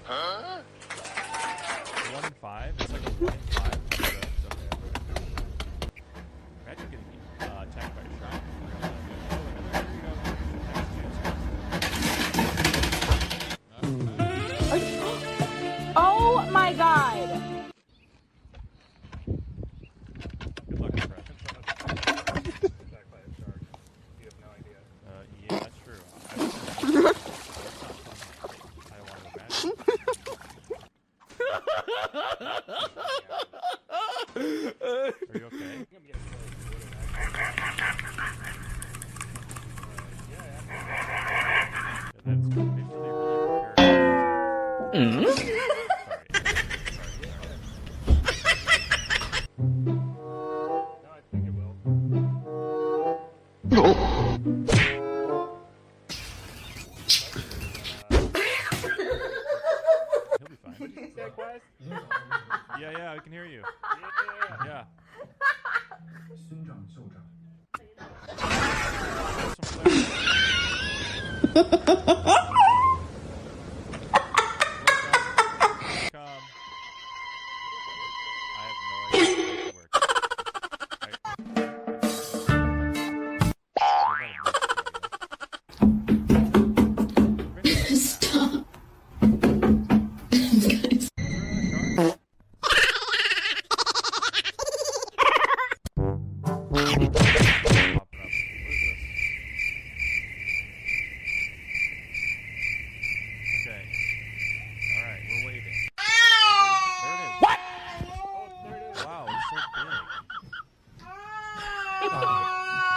Huh? 1 in 5? It's like a 1 in 5. Okay. Imagine getting attacked by a shark. Oh my god! Good luck, Brett. Attacked by a shark. You have no idea. Yeah, that's true. I don't want to imagine. Are you okay? That's really, really prepared. No, I think it will. He'll be fine. Yeah, I can hear you. Yeah.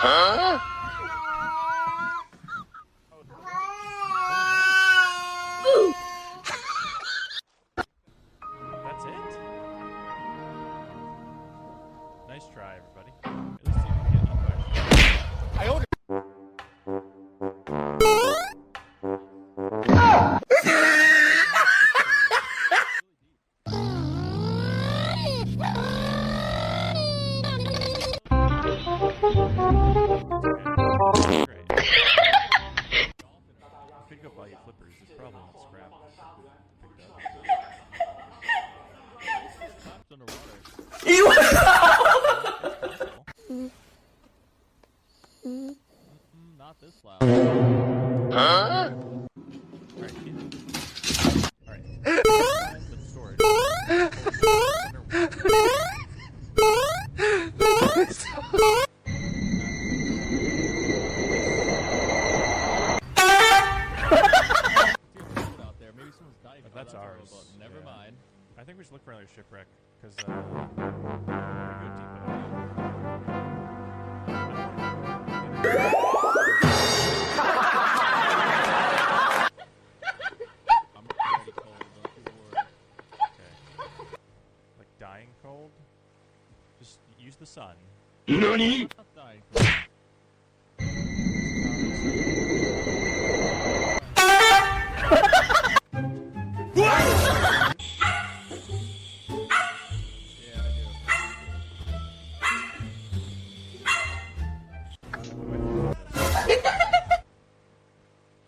Huh? That's it? Nice try, everybody. At least you can get up there. I ordered. Could go buy you flippers. There's probably not scrap picked up. It's underwater. Not this loud. Huh? Alright, alright. With storage. That's ours. Never mind. I think we should look for another shipwreck, because we go deep I'm already cold, don't you worry. Okay. Like dying cold? Just use the sun. NANI? I'm not dying cold.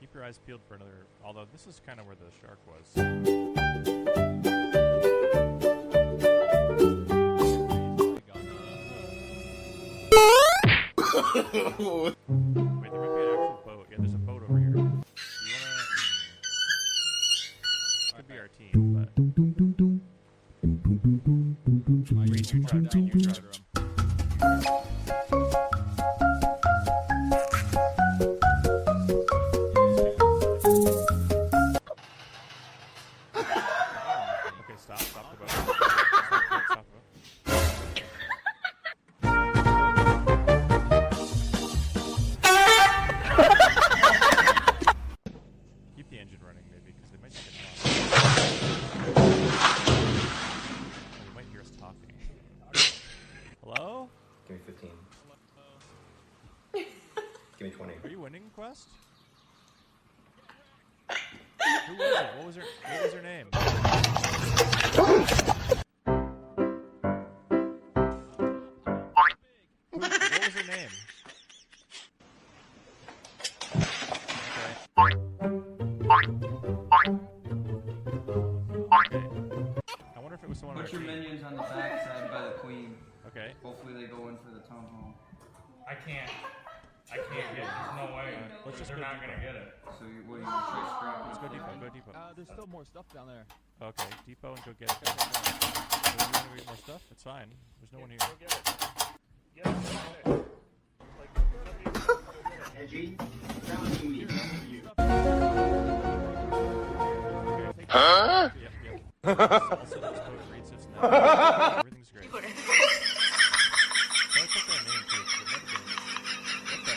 Keep your eyes peeled for another. Although this is kind of where the shark was. Wait, there might be an actual boat. Yeah, there's a boat over here. You wanna? Could be our team, but. You drive down, you drive her. Okay, stop the boat. Stop the boat. Keep the engine running, maybe, because they might just get lost. They might hear us talking. Hello? Give me 15. Give me 20. Are you winning, Quest? Who was it? What was her name? What was her name? Okay. Okay. Hopefully they go in for the town hall. I can't get it. There's no way. Let's just They're go not depot. gonna get it. So you, what do you try scrapping? Let's go depot. Go depot. There's still more stuff down there. Okay, depot and go get it. You want to get more stuff? It's fine. There's no one here. Go get it. Get it. Get it. Like, Edgy, challenging me. You. Okay. Huh? Yep. Also, let's go read this now. Everything's great. Can I put their name too? What the?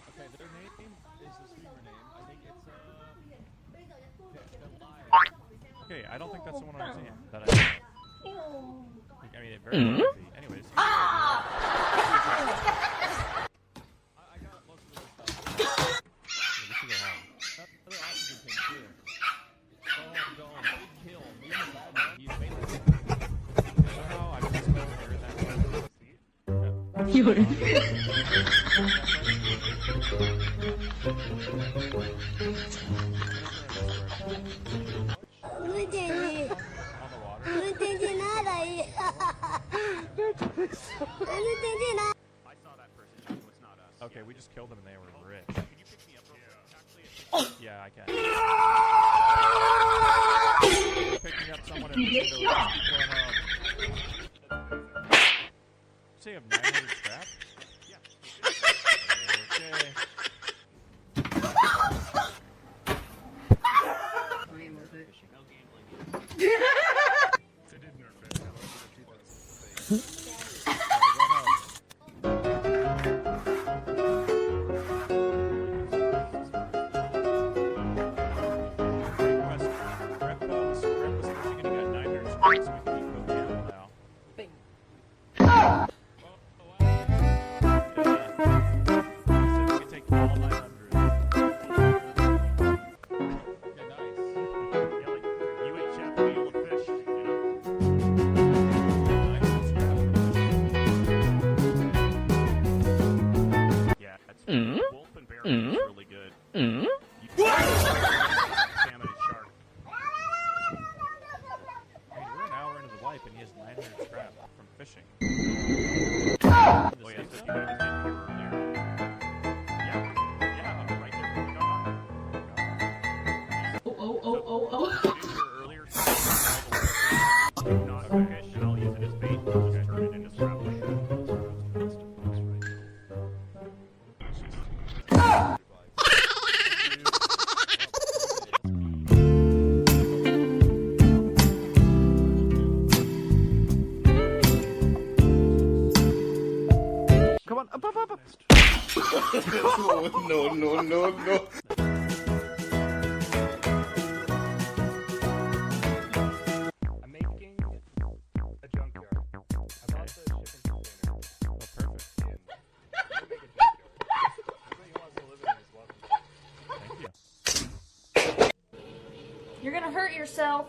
Okay, their name is the streamer name. I think it's the Lion. Okay, I don't think that's the one on his hand. That I know. I mean, it very well could be. Anyways. I got most of the stuff. Yeah, we should go home. That other oxygen tank too. Go home. Big kill. Me and the bad man. He's basically. Somehow I just go here and that. 有人。 눈 땡기, 눈 땡기 나라 이. 눈 땡기 나. Okay, we just killed them and they were rich. Yeah, I can. Picking up someone in the window. Keep going home. So you have 900 scrap? Yeah. Okay. Really good. Salmon shark. I mean, we're an hour into the life and he has 900 scrap from fishing. Oh yeah, so you guys did here earlier. Yeah, right there where we got on. Oh. Here earlier, so do not fish, and I'll use it as bait and just turn it into scrap. Come on, up. No. I'm making a junkyard. I bought the shipping container. Oh, perfect. And I'm gonna make a junkyard. Anybody who wants to live in it is welcome. Thank you. You're gonna hurt yourself.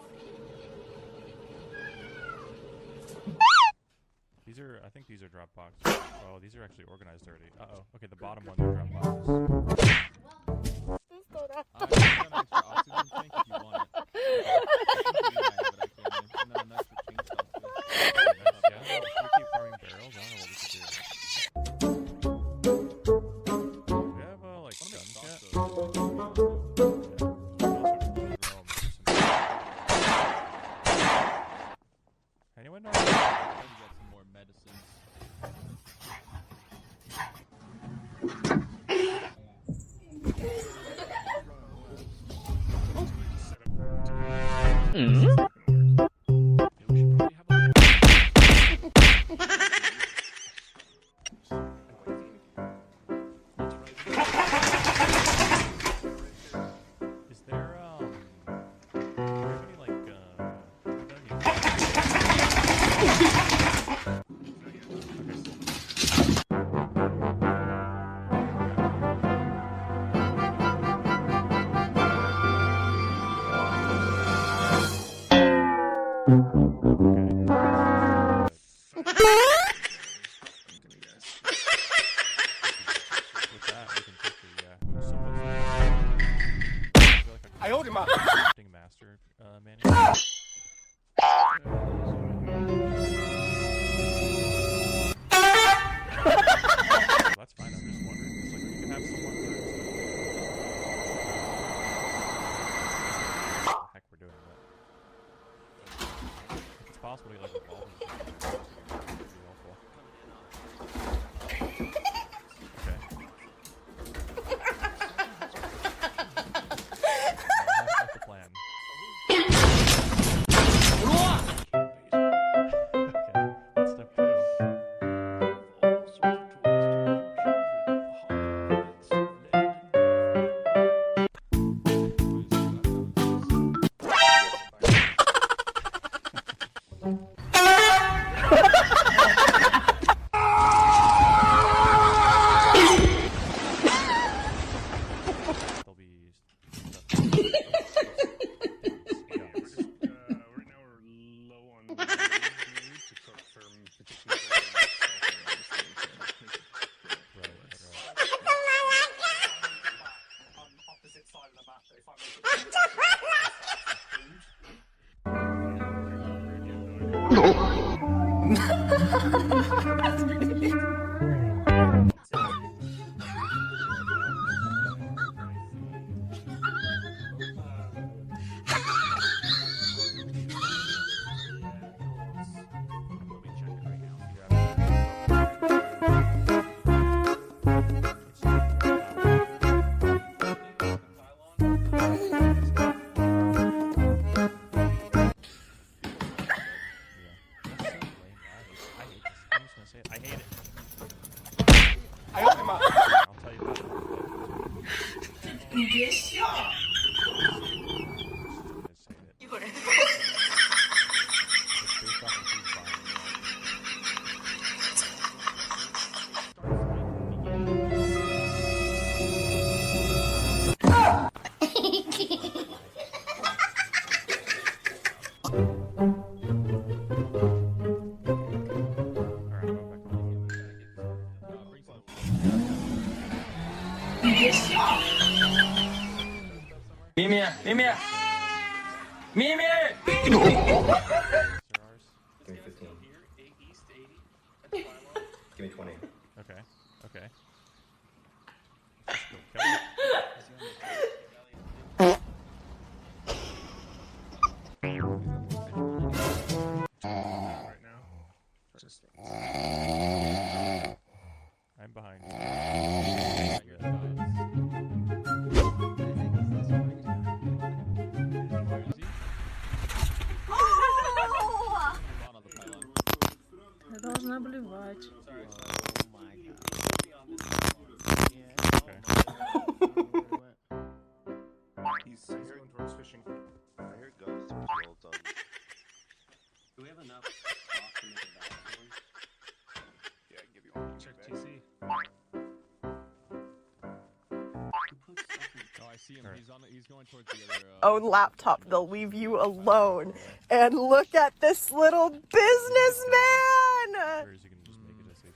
These are, I think these are drop boxes. Oh, these are actually organized already. Uh-oh. Okay, the bottom ones are drop boxes. I got an extra oxygen tank if you want it. And then an extra chainsaw too. Yeah, if we keep farming barrels, I don't know what we could do. Do we have, like, guns yet? Anyone know? Maybe get some more medicines. Mimi, Mimi, Mimi. Give me 15. Give me 20. Okay. Okay. Right now. I'm behind you. Я должна блевать. He's going towards fishing. I hear guns towards well done. Do we have enough stock to make a battle point? Yeah, I can give you one. Check TC. Who puts stuff in? Oh, I see him. He's going towards the other. Own laptop, they'll leave you alone. And look at this little businessman! Or is he gonna just make it a safe?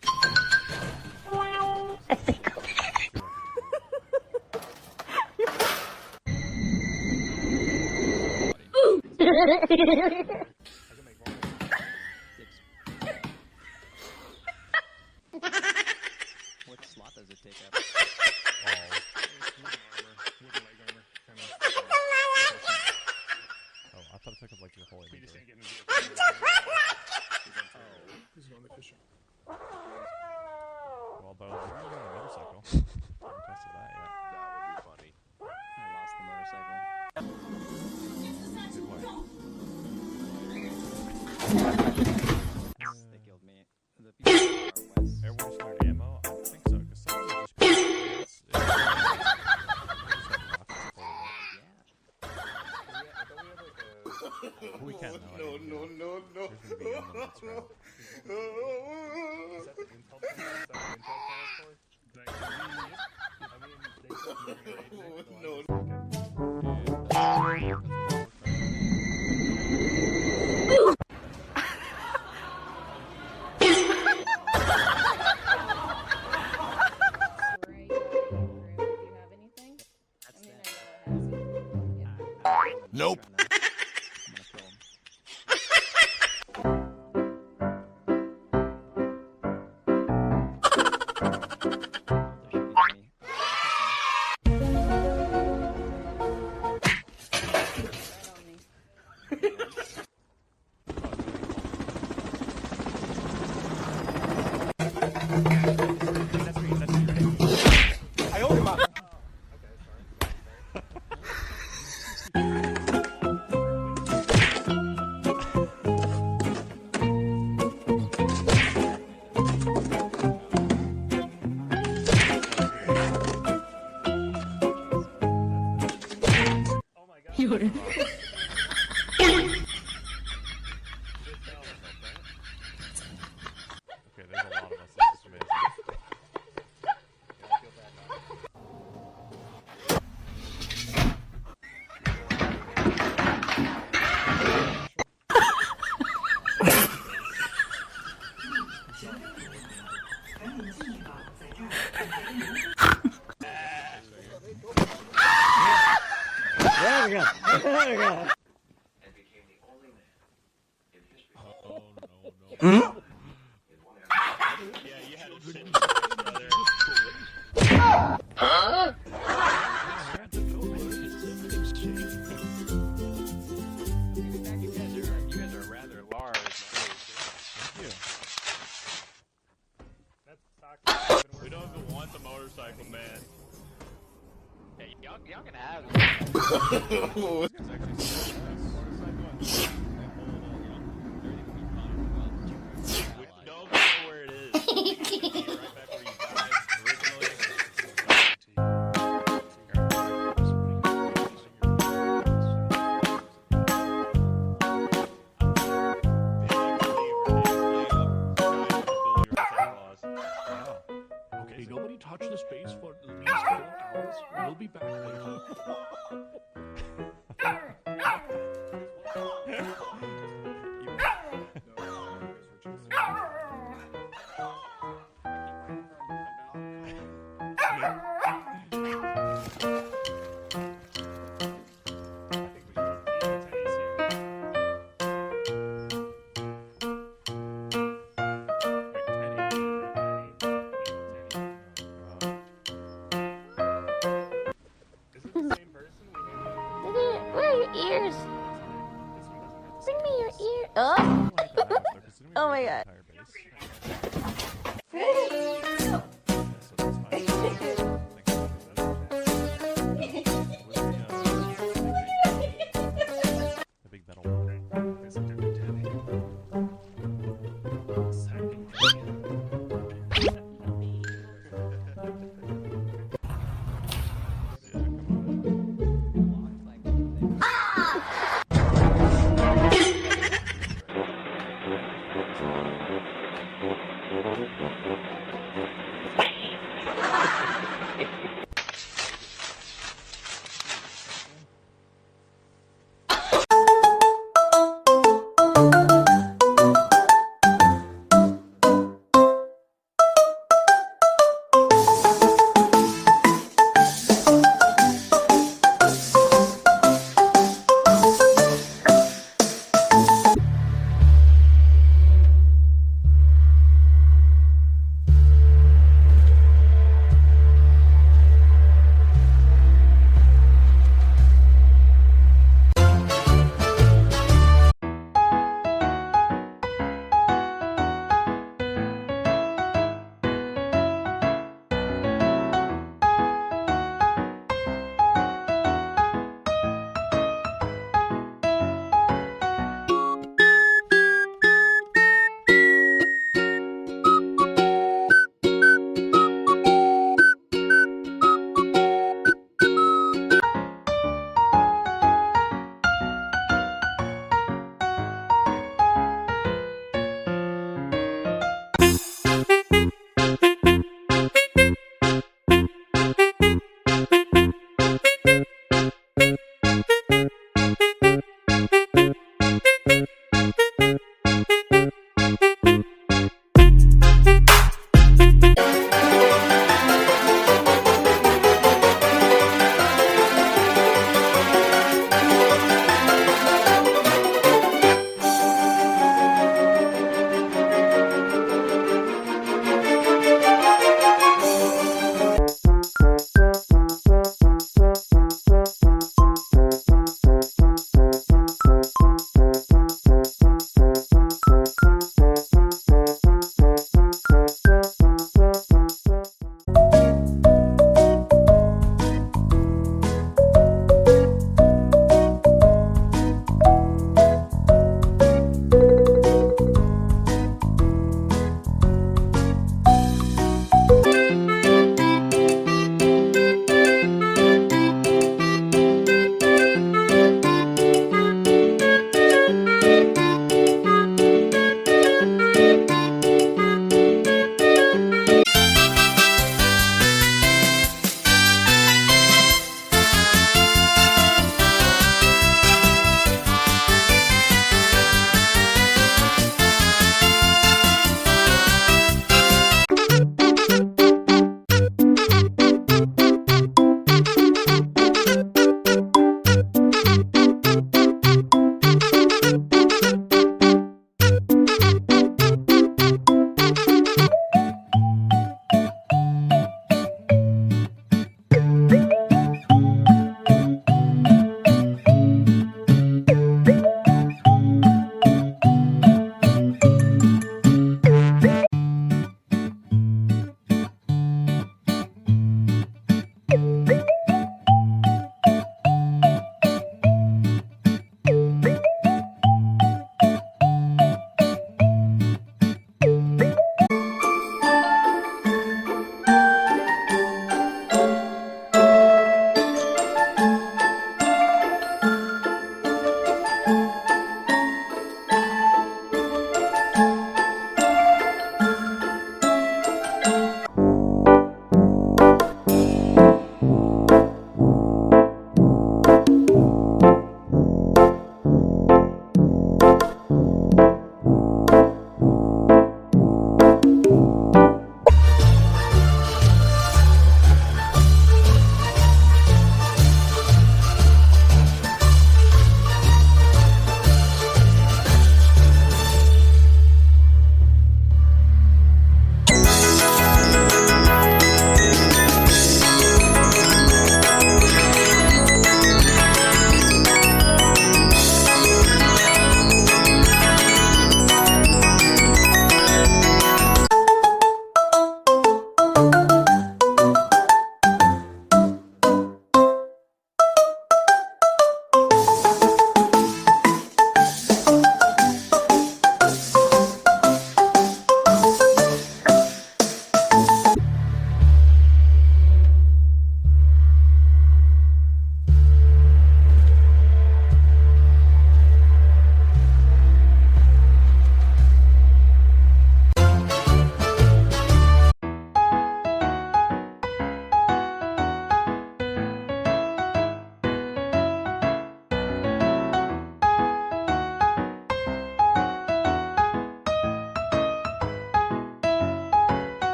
What slot does it take up? Wooden leg armor. Kind of. Oh, I thought it took up like your whole He just inventory. ain't getting the vehicle. He's going to fishing. Well, though, if you're on a motorcycle. Haven't tested that yet. That would be funny. I lost the motorcycle. Good way. They killed me. The people are west. Everyone's their ammo? I don't think so, because some of them just put it's we can though. No. There's gonna be unlimited scrap. Is that the intel panel? Is that the intel panel for? Like, I mean, they could No. Nope. I own him up. You're Okay, there's a lot of us. This is amazing. And became the only man in history. yeah, you had a shit brother. Huh? You guys are rather large. That's toxic. We don't even want the motorcycle, man. Hey, y'all can have it. This guy's actually so nice. We don't know where it is. Right back where you died originally. touch this base for at least 4 hours. We'll be back later. Where are your ears? Bring me your ear. Oh! Oh my god. So that's fine.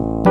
Bye.